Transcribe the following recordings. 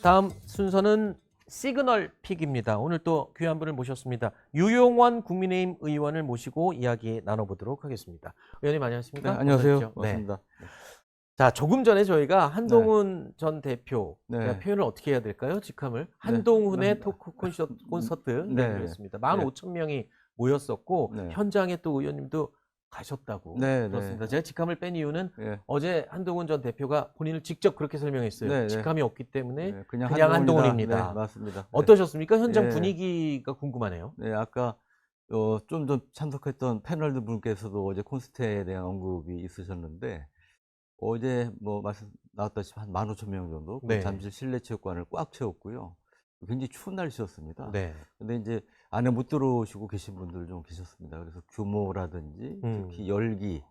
다음 순서는 시그널 픽입니다. 오늘 또 귀한 분을 모셨습니다. 유용원 국민의힘 의원을 모시고 이야기 나눠보도록 하겠습니다. 의원님 안녕하십니까? 네, 안녕하세요. 어서 오십시오. 반갑습니다. 자, 조금 전에 저희가 한동훈 전 대표, 네. 표현을 어떻게 해야 될까요? 직함을. 한동훈의 네. 토크 콘서트 네. 얘기를 했습니다. 15,000명이 모였었고 네. 현장에 또 의원님도 가셨다고 네, 들었습니다. 네. 제가 직함을 뺀 이유는 예. 어제 한동훈 전 대표가 본인을 직접 그렇게 설명했어요. 네, 네. 직함이 없기 때문에 네, 그냥 한동훈이다. 한동훈입니다. 네, 맞습니다. 네. 어떠셨습니까? 현장 네. 분위기가 궁금하네요. 네, 아까 좀 전 참석했던 패널 분께서도 어제 콘서트에 대한 언급이 있으셨는데 어제 뭐 말씀 나왔다시피 한 15,000명 정도 그 네. 잠실 실내체육관을 꽉 채웠고요. 굉장히 추운 날씨였습니다. 네. 근데 이제 안에 못 들어오시고 계신 분들 좀 계셨습니다. 그래서 규모라든지 특히 열기,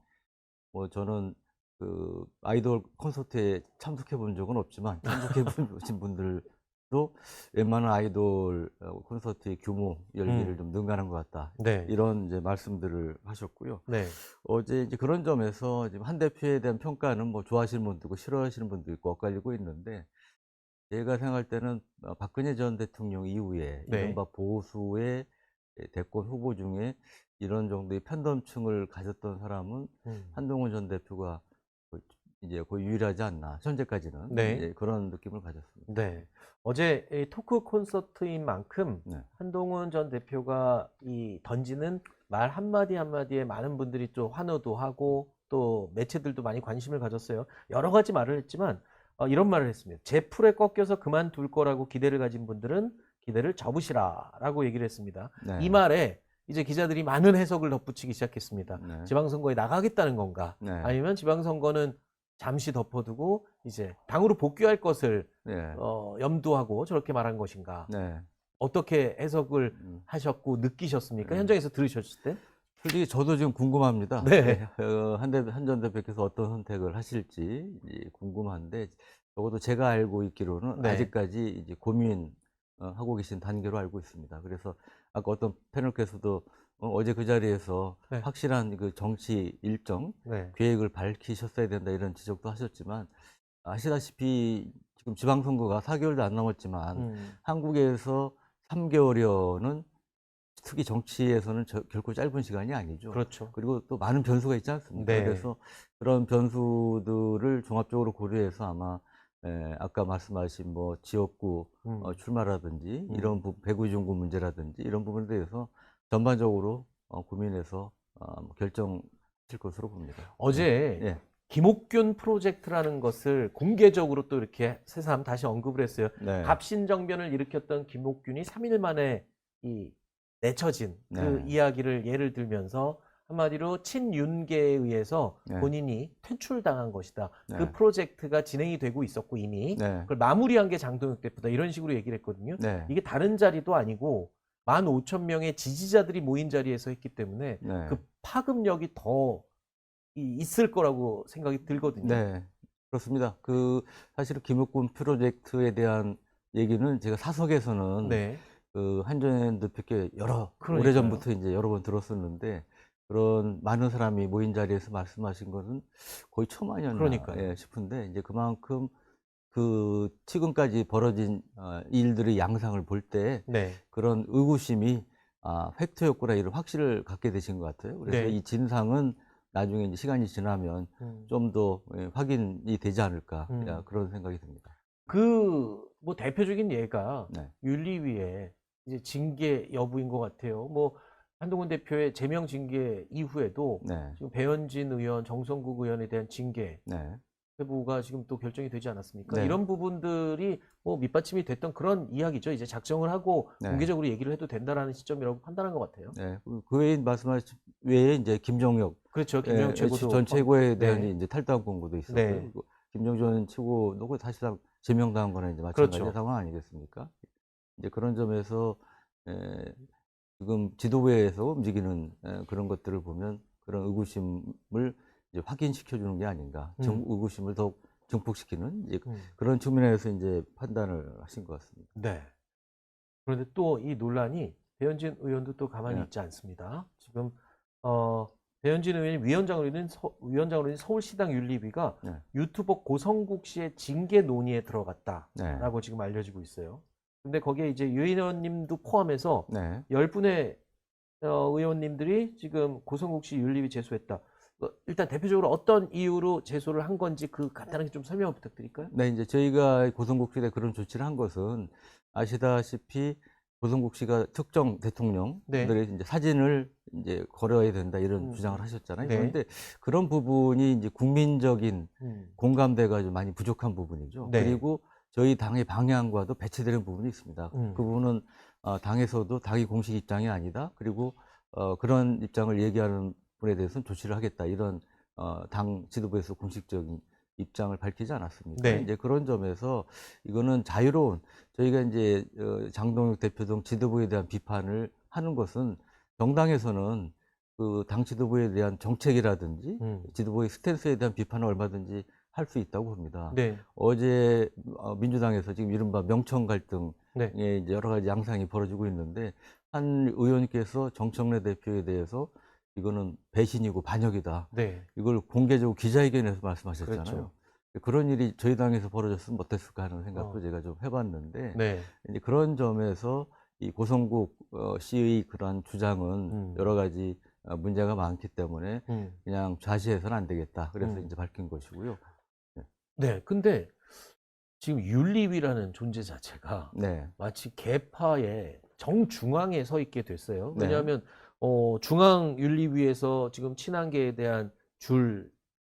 뭐 저는 그 아이돌 콘서트에 참석해 본 적은 없지만 참석해 보신 분들도 웬만한 아이돌 콘서트의 규모, 열기를 좀 능가하는 것 같다. 네. 이런 이제 말씀들을 하셨고요. 네. 어제 이제 그런 점에서 지금 한 대표에 대한 평가는 뭐 좋아하시는 분도 있고 싫어하시는 분도 있고 엇갈리고 있는데 제가 생각할 때는 박근혜 전 대통령 이후에 네. 이른바 보수의 대권 후보 중에 이런 정도의 편덤층을 가졌던 사람은 한동훈 전 대표가 이제 거의 유일하지 않나, 현재까지는. 네. 이제 그런 느낌을 가졌습니다. 네. 어제 이 토크 콘서트인 만큼 네. 한동훈 전 대표가 이 던지는 말 한마디 한마디에 많은 분들이 또 환호도 하고 또 매체들도 많이 관심을 가졌어요. 여러 가지 말을 했지만 이런 말을 했습니다. 제 풀에 꺾여서 그만둘 거라고 기대를 가진 분들은 기대를 접으시라라고 얘기를 했습니다. 네. 이 말에 이제 기자들이 많은 해석을 덧붙이기 시작했습니다. 네. 지방선거에 나가겠다는 건가? 네. 아니면 지방선거는 잠시 덮어두고 이제 당으로 복귀할 것을 네. 염두하고 저렇게 말한 것인가? 네. 어떻게 해석을 하셨고 느끼셨습니까? 현장에서 들으셨을 때? 솔직히 저도 지금 궁금합니다. 네. 한 전 대표께서 어떤 선택을 하실지 궁금한데 적어도 제가 알고 있기로는 네. 아직까지 이제 고민 하고 계신 단계로 알고 있습니다. 그래서 아까 어떤 패널께서도 어제 그 자리에서 네. 확실한 그 정치 일정 네. 계획을 밝히셨어야 된다 이런 지적도 하셨지만 아시다시피 지금 지방선거가 4개월도 안 남았지만 한국에서 3개월여는 특히 정치에서는 결코 짧은 시간이 아니죠. 그렇죠. 그리고 또 많은 변수가 있지 않습니까? 네. 그래서 그런 변수들을 종합적으로 고려해서 아마 아까 말씀하신 뭐 지역구 출마라든지 이런 배구중구 문제라든지 이런 부분에 대해서 전반적으로 고민해서 결정하실 것으로 봅니다. 어제 네. 김옥균 프로젝트라는 것을 공개적으로 또 이렇게 새삼 다시 언급을 했어요. 네. 갑신정변을 일으켰던 김옥균이 3일 만에 이 내쳐진 그 네. 이야기를 예를 들면서 한마디로 친윤계에 의해서 네. 본인이 퇴출당한 것이다. 네. 그 프로젝트가 진행이 되고 있었고 이미 네. 그걸 마무리한 게 장동혁 대표다. 이런 식으로 얘기를 했거든요. 네. 이게 다른 자리도 아니고 15,000명의 지지자들이 모인 자리에서 했기 때문에 네. 그 파급력이 더 있을 거라고 생각이 들거든요. 네, 그렇습니다. 사실은 김옥균 프로젝트에 대한 얘기는 제가 사석에서는 네. 한전 대표께 그러니까요. 오래전부터 이제 여러 번 들었었는데 그런 많은 사람이 모인 자리에서 말씀하신 것은 거의 처음 아니었나 그러니까요. 싶은데 이제 그만큼 지금까지 벌어진 일들의 양상을 볼 때 네. 그런 의구심이 팩트였구나 이런 확신을 갖게 되신 것 같아요. 그래서 네. 이 진상은 나중에 이제 시간이 지나면 좀 더 확인이 되지 않을까 그런 생각이 듭니다. 뭐 대표적인 예가 네. 윤리위의 이제 징계 여부인 것 같아요. 뭐 한동훈 대표의 제명 징계 이후에도 네. 지금 배현진 의원, 정성국 의원에 대한 징계 네. 회부가 지금 또 결정이 되지 않았습니까? 네. 이런 부분들이 뭐 밑받침이 됐던 그런 이야기죠. 이제 작정을 하고 네. 공개적으로 얘기를 해도 된다라는 시점이라고 판단한 것 같아요. 네. 그 외에 말씀하신 외에 이제 김정혁 그렇죠. 김정혁 최고도 전 최고에 대한 네. 이제 탈당 권고도 있었고요. 네. 김정준 최고도 사실상 제명당한 거는 이제 마찬가지 그렇죠. 상황 아니겠습니까? 이제 그런 점에서 지금 지도부에서 움직이는 그런 것들을 보면 그런 의구심을 이제 확인시켜 주는 게 아닌가, 의구심을 더욱 증폭시키는 이제 그런 측면에서 이제 판단을 하신 것 같습니다. 네. 그런데 또 이 논란이 배현진 의원도 또 가만히 네. 있지 않습니다. 지금 배현진 의원이 위원장으로 있는 서울시당 윤리위가 네. 유튜버 고성국 씨의 징계 논의에 들어갔다라고 네. 지금 알려지고 있어요. 근데 거기에 이제 유 의원님도 포함해서 네. 10분의 의원님들이 지금 고성국 씨 윤리위 제소했다. 일단 대표적으로 어떤 이유로 제소를 한 건지 그 간단하게 좀 설명 부탁드릴까요? 네, 이제 저희가 고성국 씨에 그런 조치를 한 것은 아시다시피 고성국 씨가 특정 대통령들의 이제 사진을 이제 걸어야 된다 이런 주장을 하셨잖아요. 네. 그런데 그런 부분이 이제 국민적인 공감대가 좀 많이 부족한 부분이죠. 네. 그리고 저희 당의 방향과도 배치되는 부분이 있습니다. 그 부분은 당에서도 당의 공식 입장이 아니다. 그리고 그런 입장을 얘기하는 분에 대해서는 조치를 하겠다. 이런 당 지도부에서 공식적인 입장을 밝히지 않았습니까? 네. 이제 그런 점에서 이거는 자유로운 저희가 이제 장동혁 대표 등 지도부에 대한 비판을 하는 것은 정당에서는 그 당 지도부에 대한 정책이라든지 지도부의 스탠스에 대한 비판을 얼마든지 할 수 있다고 봅니다. 네. 어제 민주당에서 지금 이른바 명청 갈등에 네. 이제 여러 가지 양상이 벌어지고 있는데 한 의원께서 정청래 대표에 대해서 이거는 배신이고 반역이다. 네. 이걸 공개적으로 기자회견에서 말씀하셨잖아요. 그렇죠. 그런 일이 저희 당에서 벌어졌으면 어땠을까 하는 생각도 제가 좀 해봤는데 네. 이제 그런 점에서 이 고성국 씨의 그러한 주장은 여러 가지 문제가 많기 때문에 그냥 좌시해서는 안 되겠다. 그래서 이제 밝힌 것이고요. 네. 근데 지금 윤리위라는 존재 자체가 네. 마치 개파의 정중앙에 서 있게 됐어요. 네. 왜냐하면 중앙윤리위에서 지금 친한계에 대한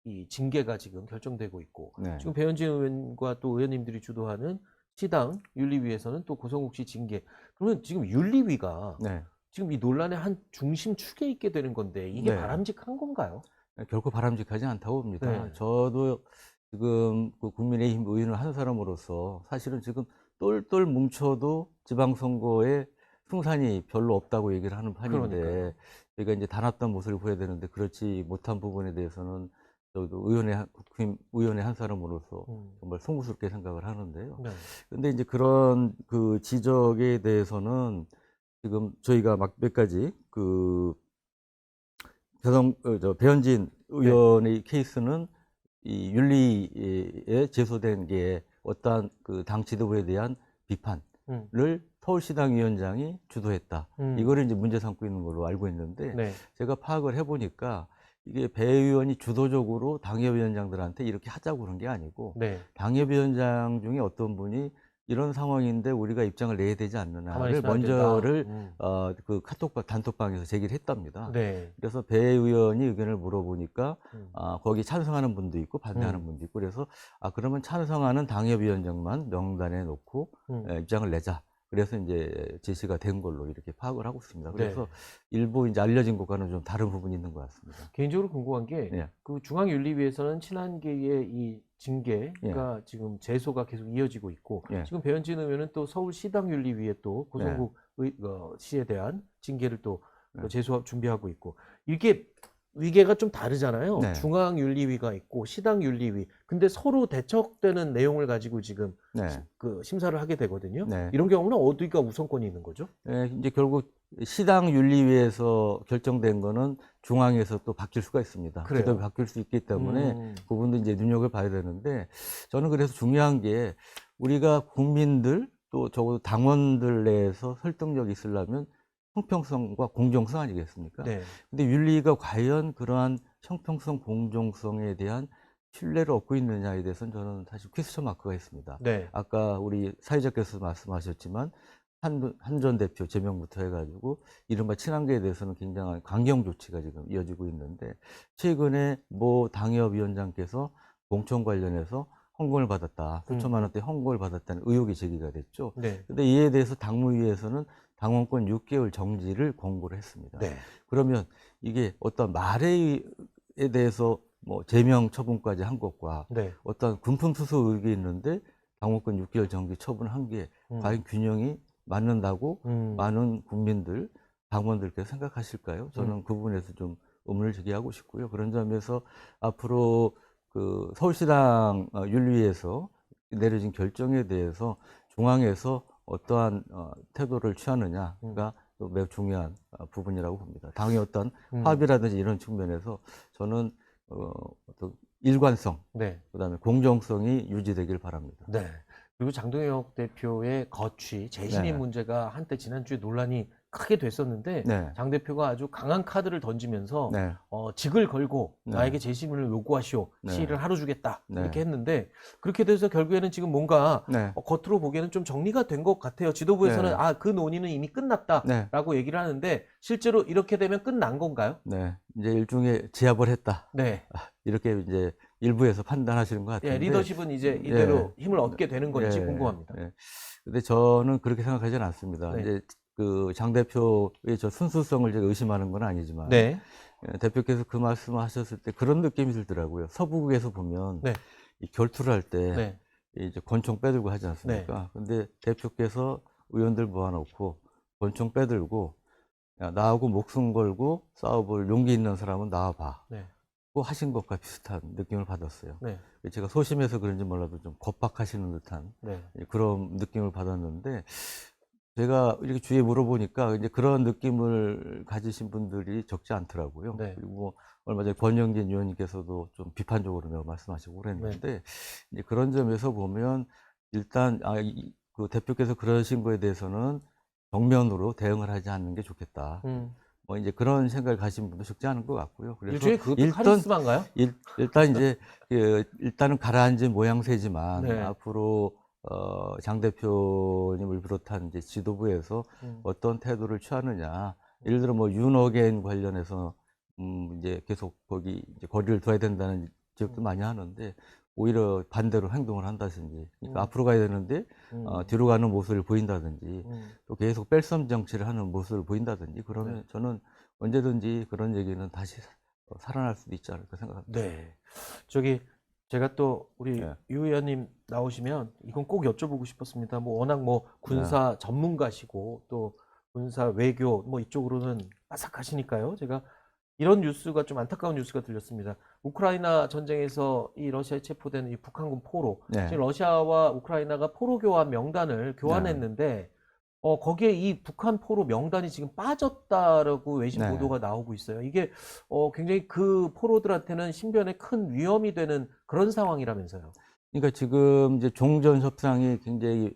이 징계가 지금 결정되고 있고 네. 지금 배현진 의원과 또 의원님들이 주도하는 시당 윤리위에서는 또 고성국 씨 징계. 그러면 지금 윤리위가 네. 지금 이 논란의 한 중심 축에 있게 되는 건데 이게 네. 바람직한 건가요? 결코 바람직하지 않다고 봅니다. 네. 저도 지금 그 국민의힘 의원을 한 사람으로서 사실은 지금 똘똘 뭉쳐도 지방선거에 승산이 별로 없다고 얘기를 하는 판인데 그러니까요. 저희가 이제 단합된 모습을 보여야 되는데 그렇지 못한 부분에 대해서는 저도 국힘 의원의 한 사람으로서 정말 송구스럽게 생각을 하는데요. 네. 근데 이제 그런 그 지적에 대해서는 지금 저희가 막 몇 가지 그 배현진 의원의 케이스는 이 윤리에 제소된 게 어떠한 그 당 지도부에 대한 비판을 서울시당 위원장이 주도했다. 이거를 이제 문제 삼고 있는 걸로 알고 있는데 네. 제가 파악을 해보니까 이게 배 의원이 주도적으로 당협위원장들한테 이렇게 하자고 그런 게 아니고 네. 당협위원장 중에 어떤 분이 이런 상황인데 우리가 입장을 내야 되지 가만히 않느냐를 있으면 안 먼저를 된다. 그 단톡방에서 제기를 했답니다. 네. 그래서 배 의원이 의견을 물어보니까 음. 거기 찬성하는 분도 있고 반대하는 분도 있고 그래서 그러면 찬성하는 당협위원장만 명단에 놓고 입장을 내자. 그래서 이제 제시가 된 걸로 이렇게 파악을 하고 있습니다. 그래서 네. 일부 이제 알려진 것과는 좀 다른 부분이 있는 것 같습니다. 개인적으로 궁금한 게 예. 그 중앙윤리위에서는 친한계의 이 징계가 지금 제소가 계속 이어지고 있고 예. 지금 배현진 의원은 또 서울시당윤리위에 또 고성국 씨에 대한 징계를 또 제소 준비하고 있고 이게 위계가 좀 다르잖아요. 네. 중앙윤리위가 있고 시당윤리위. 근데 서로 대척되는 내용을 가지고 지금 네. 그 심사를 하게 되거든요. 네. 이런 경우는 어디가 우선권이 있는 거죠? 예, 이제 결국 시당 윤리위에서 결정된 거는 중앙에서 또 바뀔 수가 있습니다. 그래요? 지도부 바뀔 수 있기 때문에 그 부분도 이제 눈여겨봐야 되는데 저는 그래서 중요한 게 우리가 국민들 또 적어도 당원들 내에서 설득력이 있으려면 형평성과 공정성 아니겠습니까? 네. 근데 윤리가 과연 그러한 형평성, 공정성에 대한 신뢰를 얻고 있느냐에 대해서는 저는 사실 퀘스천 마크가 있습니다. 네. 아까 우리 사회자께서 말씀하셨지만 한 전 대표 제명부터 해가지고 이른바 친한계에 대해서는 굉장한 강경 조치가 지금 이어지고 있는데 최근에 모 당협위원장께서 공천 관련해서 헌금을 받았다. 수천만 원대 헌금을 받았다는 의혹이 제기가 됐죠. 네. 근데 이에 대해서 당무위에서는 당원권 6개월 정지를 권고를 했습니다. 네. 그러면 이게 어떤 말에 대해서 뭐 제명 처분까지 한 것과 네. 어떤 군품 수수 의혹이 있는데 당원권 6개월 정지 처분한 게 과연 균형이 맞는다고 많은 국민들, 당원들께서 생각하실까요? 저는 그 부분에서 좀 의문을 제기하고 싶고요. 그런 점에서 앞으로 그 서울시당 윤리위에서 내려진 결정에 대해서 중앙에서 어떠한 태도를 취하느냐가 또 매우 중요한 부분이라고 봅니다. 당의 어떤 음. 합의라든지 이런 측면에서 저는 어떤 일관성, 네. 그다음에 공정성이 유지되길 바랍니다. 네. 그리고 장동혁 대표의 거취, 재신임 네. 문제가 한때 지난주에 논란이 크게 됐었는데 네. 장 대표가 아주 강한 카드를 던지면서 네. 직을 걸고 네. 나에게 재신임을 요구하시오. 네. 시일을 하루 주겠다. 네. 이렇게 했는데 그렇게 돼서 결국에는 지금 뭔가 네. 겉으로 보기에는 좀 정리가 된 것 같아요. 지도부에서는 네. 그 논의는 이미 끝났다라고 얘기를 하는데 실제로 이렇게 되면 끝난 건가요? 네. 이제 일종의 제압을 했다. 네. 이렇게 이제 일부에서 판단하시는 것 예, 같은데. 리더십은 이제 이대로 힘을 얻게 되는 건지 예, 궁금합니다. 예. 근데 저는 그렇게 생각하지는 않습니다. 네. 이제 그 장 대표의 저 순수성을 제가 의심하는 건 아니지만. 네. 대표께서 그 말씀을 하셨을 때 그런 느낌이 들더라고요. 서부국에서 보면 네. 이 결투를 할 때 네. 이제 권총 빼들고 하지 않습니까? 근데 대표께서 의원들 모아놓고 권총 빼들고 야, 나하고 목숨 걸고 싸워볼 용기 있는 사람은 나와봐. 네. 고 하신 것과 비슷한 느낌을 받았어요. 네. 제가 소심해서 그런지 몰라도 좀 겁박하시는 듯한 네. 그런 느낌을 받았는데, 제가 이렇게 주위에 물어보니까 이제 그런 느낌을 가지신 분들이 적지 않더라고요. 네. 그리고 뭐 얼마 전에 권영진 의원님께서도 좀 비판적으로 매우 말씀하시고 그랬는데, 이제 그런 점에서 보면 일단 그 대표께서 그러신 거에 대해서는 정면으로 대응을 하지 않는 게 좋겠다. 뭐 이제 그런 생각을 가진 분도 적지 않은 것 같고요. 그래서 일종의 그것도 카리스마인가요? 일단 이제 일단은 가라앉은 모양새지만 네. 앞으로 장 대표님을 비롯한 이제 지도부에서 어떤 태도를 취하느냐. 예를 들어 뭐 윤어겐 관련해서 이제 계속 거기 이제 거리를 둬야 된다는 지적도 많이 하는데, 오히려 반대로 행동을 한다든지, 그러니까 앞으로 가야 되는데 뒤로 가는 모습을 보인다든지, 또 계속 뺄섬 정치를 하는 모습을 보인다든지, 그러면 저는 언제든지 그런 얘기는 다시 살아날 수도 있지 않을까 생각합니다. 네. 저기 제가 또 우리 네. 유 의원님 나오시면 이건 꼭 여쭤보고 싶었습니다. 뭐 워낙 뭐 군사 전문가시고 또 군사 외교 뭐 이쪽으로는 빠삭하시니까요. 제가 이런 뉴스가 좀 안타까운 뉴스가 들렸습니다. 우크라이나 전쟁에서 이 러시아에 체포된 이 북한군 포로, 네. 지금 러시아와 우크라이나가 포로 교환 명단을 교환했는데 거기에 이 북한 포로 명단이 지금 빠졌다라고 외신 네. 보도가 나오고 있어요. 이게 굉장히 그 포로들한테는 신변에 큰 위험이 되는 그런 상황이라면서요. 그러니까 지금 이제 종전 협상이 굉장히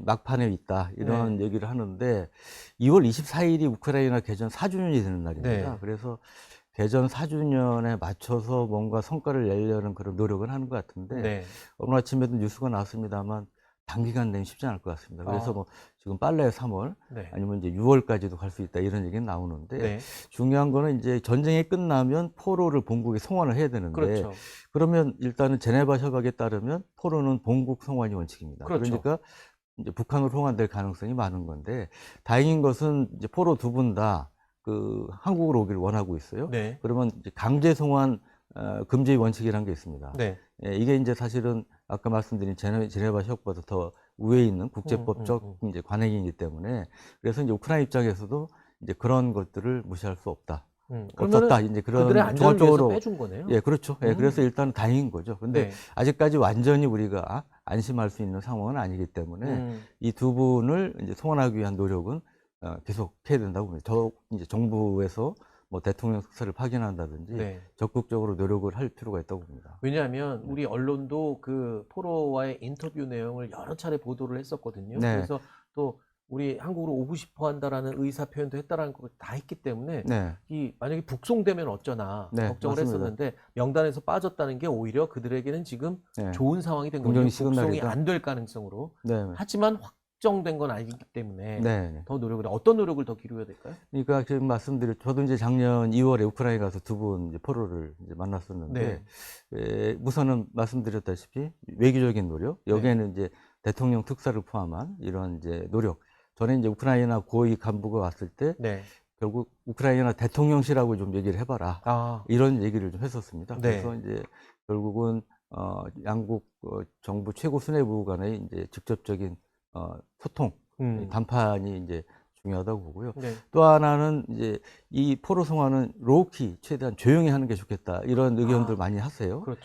막판에 있다, 이런 얘기를 하는데, 2월 24일이 우크라이나 개전 4주년이 되는 날입니다. 네. 그래서 개전 4주년에 맞춰서 뭔가 성과를 내려는 그런 노력을 하는 것 같은데, 네. 오늘 아침에도 뉴스가 나왔습니다만 단기간 내는 쉽지 않을 것 같습니다. 그래서 뭐 지금 빨래 3월 네. 아니면 이제 6월까지도 갈 수 있다, 이런 얘기는 나오는데, 네. 중요한 거는 이제 전쟁이 끝나면 포로를 본국에 송환을 해야 되는데, 그렇죠. 그러면 일단은 제네바 협약에 따르면 포로는 본국 송환이 원칙입니다. 그렇죠. 그러니까 이제 북한으로 송환될 가능성이 많은 건데, 다행인 것은 이제 포로 두 분 다 그 한국으로 오기를 원하고 있어요. 네. 그러면 이제 강제 송환 금지 원칙이라는 게 있습니다. 네. 이게 이제 사실은 아까 말씀드린 제네바 협약보다 더 위에 있는 국제법적 이제 관행이기 때문에, 그래서 이제 우크라이나 입장에서도 이제 그런 것들을 무시할 수 없다. 없었다. 이제 그런 그들의 안전을 위해서 종합적으로 빼준 거네요. 예, 그렇죠. 예, 그래서 일단 다행인 거죠. 근데 네. 아직까지 완전히 우리가 안심할 수 있는 상황은 아니기 때문에 이 두 분을 이제 송환하기 위한 노력은 계속 해야 된다고 봅니다. 이제 정부에서 뭐 대통령 특사를 파견한다든지 네. 적극적으로 노력을 할 필요가 있다고 봅니다. 왜냐하면 우리 언론도 그 포로와의 인터뷰 내용을 여러 차례 보도를 했었거든요. 네. 그래서 또 우리 한국으로 오고 싶어 한다라는 의사 표현도 했다라는 걸 다 했기 때문에 네. 이 만약에 북송되면 어쩌나 네, 걱정을 맞습니다. 했었는데 명단에서 빠졌다는 게 오히려 그들에게는 지금 네. 좋은 상황이 된 거죠. 긍정의 북송이 시그널이다. 안 될 가능성으로. 네. 하지만 확정된 건 아니기 때문에 네. 더 노력을 어떤 노력을 더 기울여야 될까요? 그러니까 지금 말씀드린, 저도 이제 작년 2월에 우크라이나 가서 두 분 이제 포로를 이제 만났었는데, 우선은 말씀드렸다시피 외교적인 노력, 여기에는 이제 대통령 특사를 포함한 이런 이제 노력. 전에 이제 우크라이나 고위 간부가 왔을 때 결국 우크라이나 대통령실하고 좀 얘기를 해봐라, 이런 얘기를 좀 했었습니다. 그래서 이제 결국은 양국 정부 최고 수뇌부 간의 이제 직접적인 소통, 담판이 이제 중요하다고 보고요. 또 하나는 이제 이 포로 송환은 로우키 최대한 조용히 하는 게 좋겠다, 이런 의견들 많이 하세요. 그렇죠.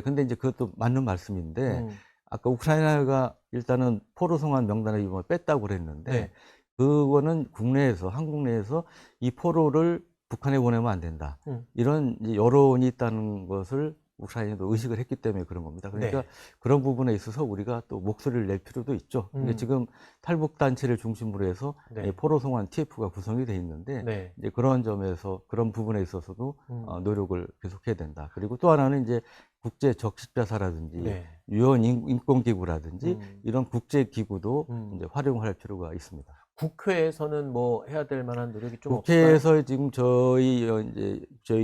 근데 이제 그것도 맞는 말씀인데, 아까 우크라이나가 일단은 포로 송환 명단에 이번에 뺐다고 그랬는데, 그거는 국내에서, 한국 내에서 이 포로를 북한에 보내면 안 된다. 이런 이제 여론이 있다는 것을 우크라이나도 의식을 했기 때문에 그런 겁니다. 그러니까 네. 그런 부분에 있어서 우리가 또 목소리를 낼 필요도 있죠. 근데 지금 탈북단체를 중심으로 해서 네. 포로 송환 TF가 구성이 돼 있는데 네. 이제 그런 점에서 그런 부분에 있어서도 노력을 계속해야 된다. 그리고 또 하나는 이제 국제 적십자사라든지 네. 유엔 인권기구라든지 음. 이런 국제기구도 이제 활용할 필요가 있습니다. 국회에서는 뭐 해야 될 만한 노력이 좀 국회에서 지금 저희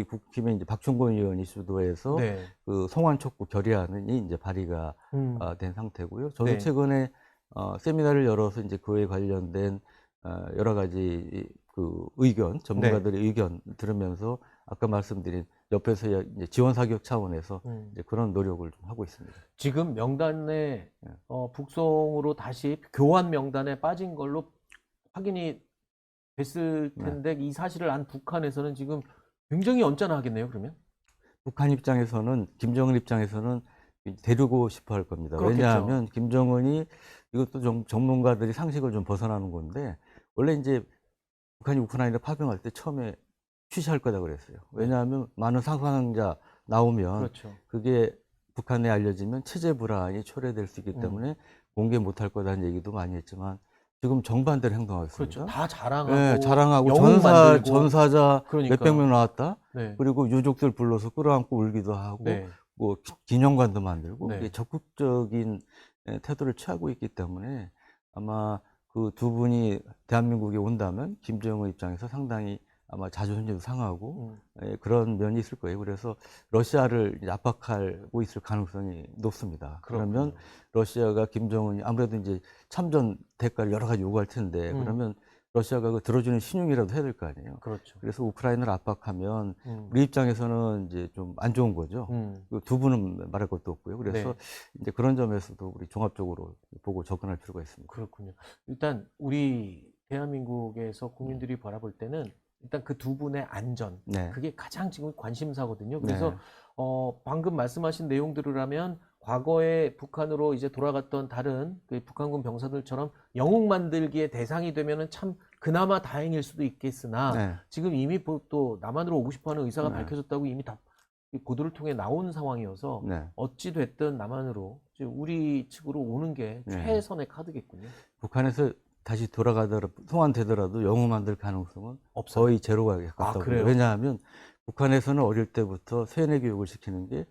국힘의 이제 박충권 의원이 주도해서 네. 그 송환 촉구 결의안이 이제 발의가 된 상태고요. 저도 네. 최근에 세미나를 열어서 이제 그에 관련된 여러 가지 그 의견, 전문가들의 의견 들으면서 아까 말씀드린 옆에서 이제 지원 사격 차원에서 이제 그런 노력을 좀 하고 있습니다. 지금 명단에 북송으로 다시 교환 명단에 빠진 걸로 확인이 됐을 텐데 이 사실을 안 북한에서는 지금 굉장히 언짢아하겠네요. 그러면 북한 입장에서는 김정은 입장에서는 데리고 싶어 할 겁니다. 그렇겠죠. 왜냐하면 김정은이 이것도 전문가들이 상식을 좀 벗어나는 건데 원래 이제 북한이 우크라이나 파병할 때 처음에 취시할 거다 그랬어요. 왜냐하면 많은 사상자 나오면 그렇죠. 그게 북한에 알려지면 체제 불안이 초래될 수 있기 때문에 공개 못할 거다는 얘기도 많이 했지만 지금 정반대로 행동하고 있습니다. 그렇죠. 다 자랑하고, 네, 자랑하고 영웅 만들고. 전사자 그러니까. 몇백 명 나왔다. 네. 그리고 유족들 불러서 끌어안고 울기도 하고 네. 뭐 기념관도 만들고 네. 이게 적극적인 태도를 취하고 있기 때문에 아마 그 두 분이 대한민국에 온다면 김정은 입장에서 상당히 아마 자존심도 상하고 그런 면이 있을 거예요. 그래서 러시아를 이제 압박하고 있을 가능성이 높습니다. 그러면 러시아가 김정은이 아무래도 이제 참전 대가를 여러 가지 요구할 텐데 그러면 러시아가 그 들어주는 신용이라도 해야 될 거 아니에요. 그렇죠. 그래서 우크라이나를 압박하면 우리 입장에서는 이제 좀 안 좋은 거죠. 그두 분은 말할 것도 없고요. 그래서 네. 이제 그런 점에서도 우리 종합적으로 보고 접근할 필요가 있습니다. 그렇군요. 일단 우리 대한민국에서 국민들이 바라볼 때는 일단 그 두 분의 안전, 네. 그게 가장 지금 관심사거든요. 그래서 네. 방금 말씀하신 내용들을 하면 과거에 북한으로 이제 돌아갔던 다른 그 북한군 병사들처럼 영웅 만들기의 대상이 되면은 참 그나마 다행일 수도 있겠으나 네. 지금 이미 또 남한으로 오고 싶어하는 의사가 네. 밝혀졌다고 이미 다 보도를 통해 나온 상황이어서 네. 어찌 됐든 남한으로 이제 우리 측으로 오는 게 네. 최선의 카드겠군요. 북한에서 다시 돌아가더라도 송환되더라도 영웅 만들 가능성은 없어요. 거의 제로가 가깝다고. 그래요? 왜냐하면 북한에서는 어릴 때부터 세뇌 교육을 시키는 게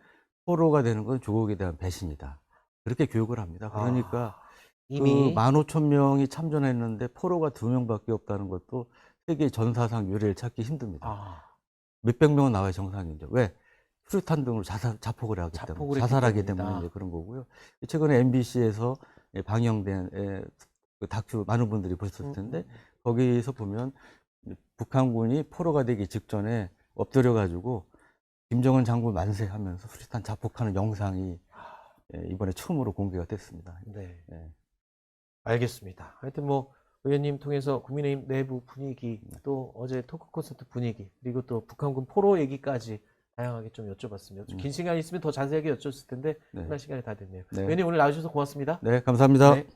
포로가 되는 건 조국에 대한 배신이다. 그렇게 교육을 합니다. 그러니까 이미 15,000명이 참전했는데 포로가 2명밖에 없다는 것도 세계 전사상 유례를 찾기 힘듭니다. 몇백 명은 나와야 정상이죠. 왜? 수류탄 등으로 자폭을 하기 때문에, 자살하기 때문에 이제 그런 거고요. 최근에 MBC에서 방영된 그 다큐 많은 분들이 보셨을 텐데 거기서 보면 북한군이 포로가 되기 직전에 엎드려 가지고 김정은 장군 만세하면서 수류탄 자폭하는 영상이 이번에 처음으로 공개가 됐습니다. 네. 네. 알겠습니다. 하여튼 뭐 의원님 통해서 국민의힘 내부 분위기, 또 어제 토크 콘서트 분위기, 그리고 또 북한군 포로 얘기까지 다양하게 좀 여쭤봤습니다. 긴 시간이 있으면 더 자세하게 여쭤봤을 텐데 네. 끝날 시간이 다 됐네요. 네. 의원님 오늘 나와주셔서 고맙습니다. 네, 감사합니다. 네.